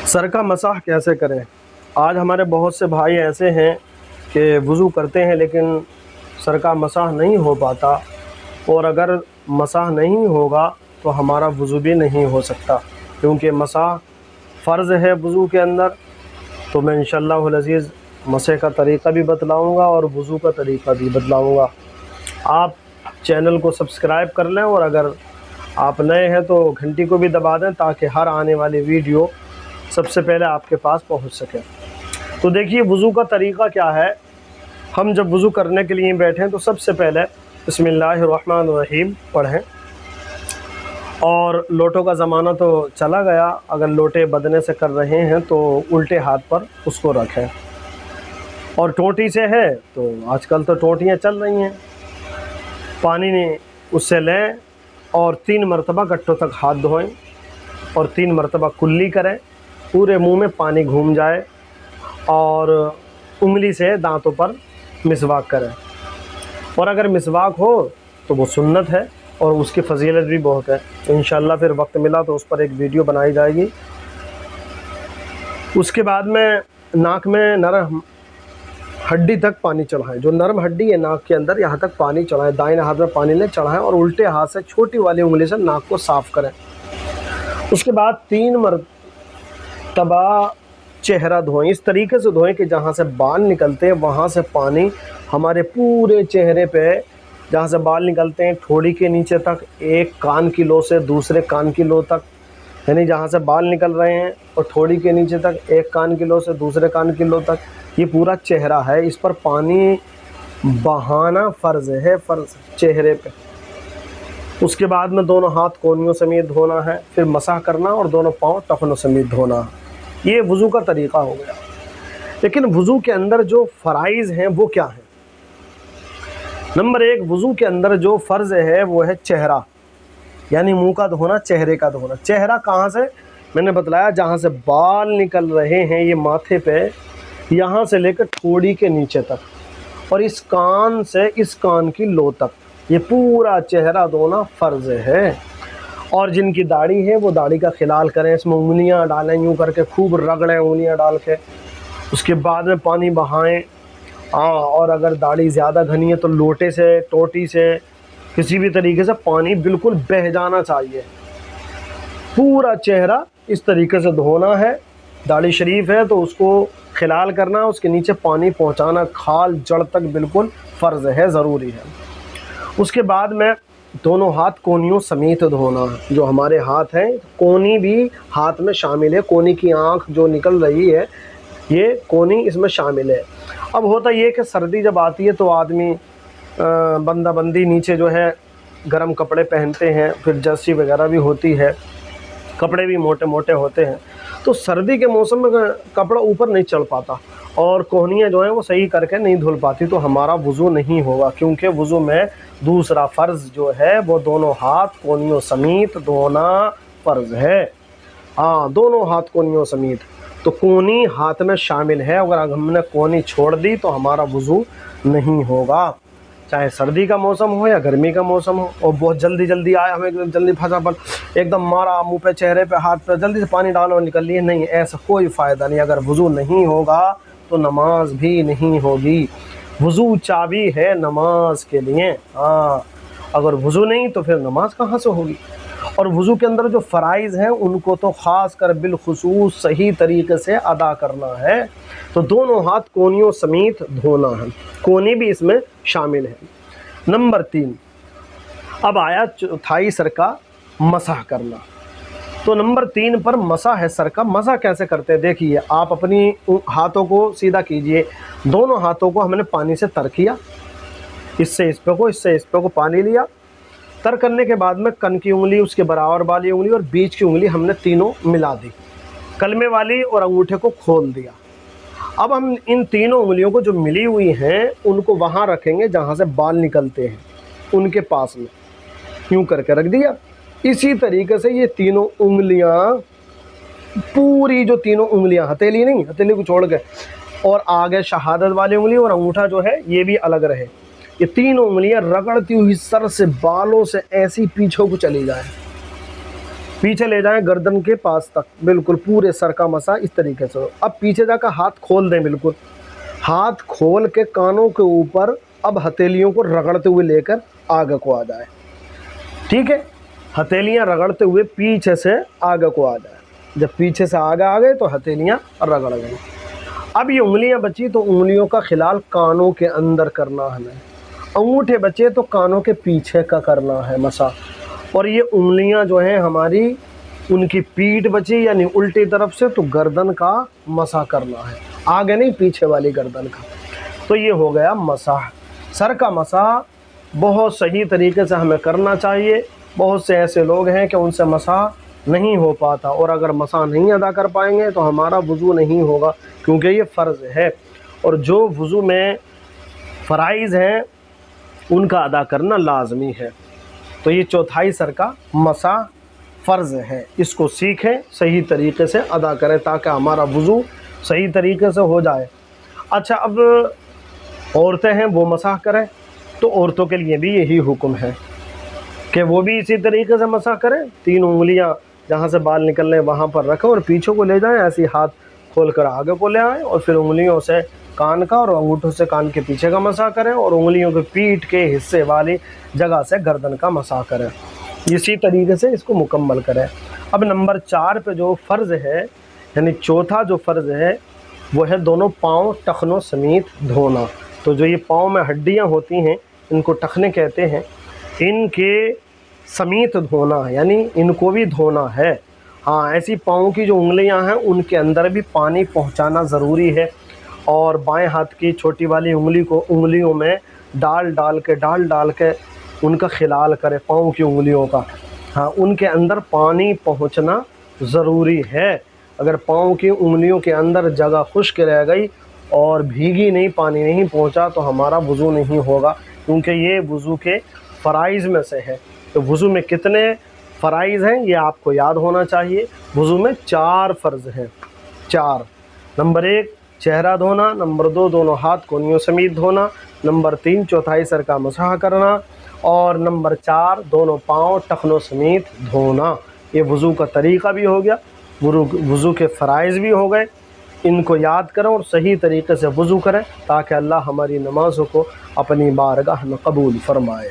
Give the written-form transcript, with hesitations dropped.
Sir का मसाह कैसे करें। आज हमारे बहुत से भाई ऐसे हैं कि वज़ू करते हैं लेकिन सर का मसाह नहीं हो पाता, और अगर मसाह नहीं होगा तो हमारा वज़ू भी नहीं हो सकता, क्योंकि मसाह फ़र्ज़ है वज़ू के अंदर। तो मैं इंशाअल्लाह अज़ीज़ मसे का तरीक़ा भी बतलाऊँगा और वज़ू का तरीक़ा भी बतलाऊँगा। आप चैनल को सब्सक्राइब कर लें, और अगर आप नए हैं तो घंटी को भी दबा दें ताकि हर आने वाली वीडियो सबसे पहले आपके पास पहुंच सके। तो देखिए वज़ू का तरीक़ा क्या है। हम जब वज़ू करने के लिए बैठें तो सबसे पहले बिस्मिल्लाहिर्रहमानिर्रहीम पढ़ें, और लोटों का ज़माना तो चला गया। अगर लोटे बदने से कर रहे हैं तो उल्टे हाथ पर उसको रखें, और टोंटी से है तो आजकल तो टोंटियाँ चल रही हैं, पानी उससे लें और 3 मरतबा गट्ठों तक हाथ धोएं और 3 मरतबा कुल्ली करें, पूरे मुंह में पानी घूम जाए, और उंगली से दांतों पर मिसवाक करें। और अगर मिसवाक हो तो वो सुन्नत है और उसकी फ़जीलत भी बहुत है। इंशाअल्लाह फिर वक्त मिला तो उस पर एक वीडियो बनाई जाएगी। उसके बाद में नाक में नरम हड्डी तक पानी चढ़ाएं, जो नरम हड्डी है नाक के अंदर, यहाँ तक पानी चढ़ाएं। दाहिने हाथ में पानी लें, चढ़ाएं और उल्टे हाथ से छोटी वाली उंगली से नाक को साफ़ करें। उसके बाद 3 मरतबा चेहरा धोएं, इस तरीके से धोएं कि जहाँ से बाल निकलते हैं वहाँ से पानी हमारे पूरे चेहरे पे, जहाँ से बाल निकलते हैं ठोड़ी के नीचे तक, एक कान की लो से दूसरे कान की लो तक, यानी जहाँ से बाल निकल रहे हैं और ठोड़ी के नीचे तक, एक कान की लो से दूसरे कान की लो तक, ये पूरा चेहरा है। इस पर पानी बहाना फ़र्ज़ है, फ़र्ज़ चेहरे पे। उसके बाद में दोनों हाथ कोहनियों समेत धोना है, फिर मसाह करना और दोनों पाँव टखनों समेत धोना है। ये वज़ू का तरीक़ा हो गया। लेकिन वज़ू के अंदर जो फ़राइज़ हैं वो क्या हैं। नंबर 1, वज़ू के अंदर जो फ़र्ज़ है वो है चेहरा, यानी मुंह का धोना, चेहरे का धोना। चेहरा कहाँ से, मैंने बतलाया जहाँ से बाल निकल रहे हैं, ये माथे पे, यहाँ से लेकर ठोड़ी के नीचे तक, और इस कान से इस कान की लो तक, ये पूरा चेहरा धोना फ़र्ज़ है। और जिनकी दाढ़ी है वो दाढ़ी का खिलाल करें, इसमें उंगलियां डालें, यूँ करके खूब रगड़ें उंगलियां डाल के, उसके बाद में पानी बहाएं। और अगर दाढ़ी ज़्यादा घनी है तो लोटे से, टोटी से, किसी भी तरीके से पानी बिल्कुल बह जाना चाहिए। पूरा चेहरा इस तरीके से धोना है। दाढ़ी शरीफ है तो उसको खिलाल करना, उसके नीचे पानी पहुंचाना, खाल जड़ तक बिल्कुल फ़र्ज़ है, ज़रूरी है। उसके बाद में दोनों हाथ कोहनियों समेत धोना है। जो हमारे हाथ हैं, कोहनी भी हाथ में शामिल है। कोहनी की आँख जो निकल रही है, ये कोहनी इसमें शामिल है। अब होता ये कि सर्दी जब आती है तो आदमी बंदा बंदी नीचे जो है गर्म कपड़े पहनते हैं, फिर जर्सी वगैरह भी होती है, कपड़े भी मोटे मोटे होते हैं, तो सर्दी के मौसम में कपड़ा ऊपर नहीं चढ़ पाता और कोहनियाँ जो हैं वो सही करके नहीं धुल पाती, तो हमारा वज़ू नहीं होगा। क्योंकि वज़ू में दूसरा फ़र्ज़ जो है वो दोनों हाथ कोहनियों समेत धोना फ़र्ज़ है। दोनों हाथ कोहनियों समेत, तो कोहनी हाथ में शामिल है। अगर हमने कोहनी छोड़ दी तो हमारा वज़ू नहीं होगा, चाहे सर्दी का मौसम हो या गर्मी का मौसम हो। और बहुत जल्दी जल्दी आए, हमें एकदम जल्दी फटाफट एकदम मारा मुंह पे, चेहरे पे, हाथ पे, जल्दी से पानी डालो निकल लिए, नहीं, ऐसा कोई फ़ायदा नहीं। अगर वज़ू नहीं होगा तो नमाज भी नहीं होगी। वज़ू चाबी है नमाज के लिए। अगर वज़ू नहीं तो फिर नमाज कहाँ से होगी। और वज़ू के अंदर जो फ़राइज़ हैं उनको तो ख़ास कर बिलखुसूस सही तरीके से अदा करना है। तो दोनों हाथ कोहनियों समेत धोना है, कोहनी भी इसमें शामिल है। नंबर 3, अब आया चौथाई सर का मसाह करना। तो नंबर 3 पर मसाह है सर का। मसाह कैसे करते हैं देखिए, आप अपनी हाथों को सीधा कीजिए, दोनों हाथों को हमने पानी से तर किया, इससे इस पे को, इससे इस पे को पानी लिया। तर करने के बाद में कन की उंगली, उसके बराबर वाली उंगली और बीच की उंगली हमने तीनों मिला दी, कलमे वाली और अंगूठे को खोल दिया। अब हम इन तीनों उंगलियों को जो मिली हुई हैं उनको वहाँ रखेंगे जहाँ से बाल निकलते हैं, उनके पास में यूँ करके रख दिया। इसी तरीके से ये तीनों उंगलियाँ, पूरी जो तीनों उंगलियाँ, हथेली नहीं, हथेली को छोड़ के, और आगे शहादत वाली उंगली और अंगूठा जो है ये भी अलग रहे, ये तीनों उंगलियां रगड़ती हुई सर से, बालों से ऐसी पीछे को चली जाए। पीछे ले जाएं गर्दन के पास तक, बिल्कुल पूरे सर का मसा इस तरीके से हो। अब पीछे जाकर हाथ खोल दें, बिल्कुल हाथ खोल के कानों के ऊपर अब हथेलियों को रगड़ते हुए लेकर आगे को आ जाए। ठीक है, हथेलियां रगड़ते हुए पीछे से आगे को आ जाए। जब पीछे से आगे आ गए तो हथेलियां रगड़ गई। अब ये उंगलियां बची तो उंगलियों का खिलाल कानों के अंदर करना है हमें। अंगूठे बचे तो कानों के पीछे का करना है मसा। और ये उंगलियां जो हैं हमारी, उनकी पीठ बची यानी उल्टी तरफ से तो गर्दन का मसा करना है, आगे नहीं पीछे वाली गर्दन का। तो ये हो गया मसा। सर का मसा बहुत सही तरीके से हमें करना चाहिए। बहुत से ऐसे लोग हैं कि उनसे मसा नहीं हो पाता, और अगर मसा नहीं अदा कर पाएंगे तो हमारा वज़ू नहीं होगा, क्योंकि ये फ़र्ज़ है। और जो वज़ू में फ़राइज़ हैं उनका अदा करना लाजमी है। तो ये चौथाई सर का मसा फ़र्ज़ है। इसको सीखें, सही तरीके से अदा करें ताकि हमारा वज़ू सही तरीके से हो जाए। अच्छा, अब औरतें हैं वो मसा करें, तो औरतों के लिए भी यही हुक्म है कि वो भी इसी तरीके से मसा करें। 3 उंगलियां जहाँ से बाल निकल रहे हैं वहाँ पर रखें और पीछे को ले जाएं, ऐसे हाथ खोल कर आगे को ले आएँ और फिर उंगलियों से कान का और अंगूठों से कान के पीछे का मसा करें और उंगलियों के पीठ के हिस्से वाली जगह से गर्दन का मसा करें। इसी तरीके से इसको मुकम्मल करें। अब नंबर 4 पे जो फ़र्ज़ है, यानी चौथा जो फ़र्ज़ है वो है दोनों पाँव टखनों समेत धोना। तो जो ये पाँव में हड्डियाँ होती हैं इनको टखने कहते हैं, इनके समेत धोना यानी इनको भी धोना है। हाँ, ऐसी पाँव की जो उंगलियां हैं उनके अंदर भी पानी पहुंचाना ज़रूरी है। और बाएं हाथ की छोटी वाली उंगली को उंगलियों में डाल डाल के उनका खिलाल करें, पाँव की उंगलियों का। हाँ, उनके अंदर पानी पहुंचना ज़रूरी है। अगर पाँव की उंगलियों के अंदर जगह खुश्क रह गई और भीगी नहीं, पानी नहीं पहुंचा तो हमारा वज़ू नहीं होगा, क्योंकि ये वज़ू के फ़राइज़ में से है। तो वज़ू में कितने फ़राइज़ हैं ये आपको याद होना चाहिए। वज़ू में 4 फ़र्ज़ हैं, 4। नंबर 1 चेहरा धोना, नंबर 2 दोनों हाथ कोहनियों समेत धोना, नंबर 3 चौथाई सर का मसाह करना, और नंबर 4 दोनों पाँव टखनों समेत धोना। ये वज़ू का तरीक़ा भी हो गया, वज़ू के फ़राइज़ भी हो गए। इनको याद करें और सही तरीके से वज़ू करें ताकि अल्लाह हमारी नमाज़ों को अपनी बारगाह में कबूल फ़रमाए।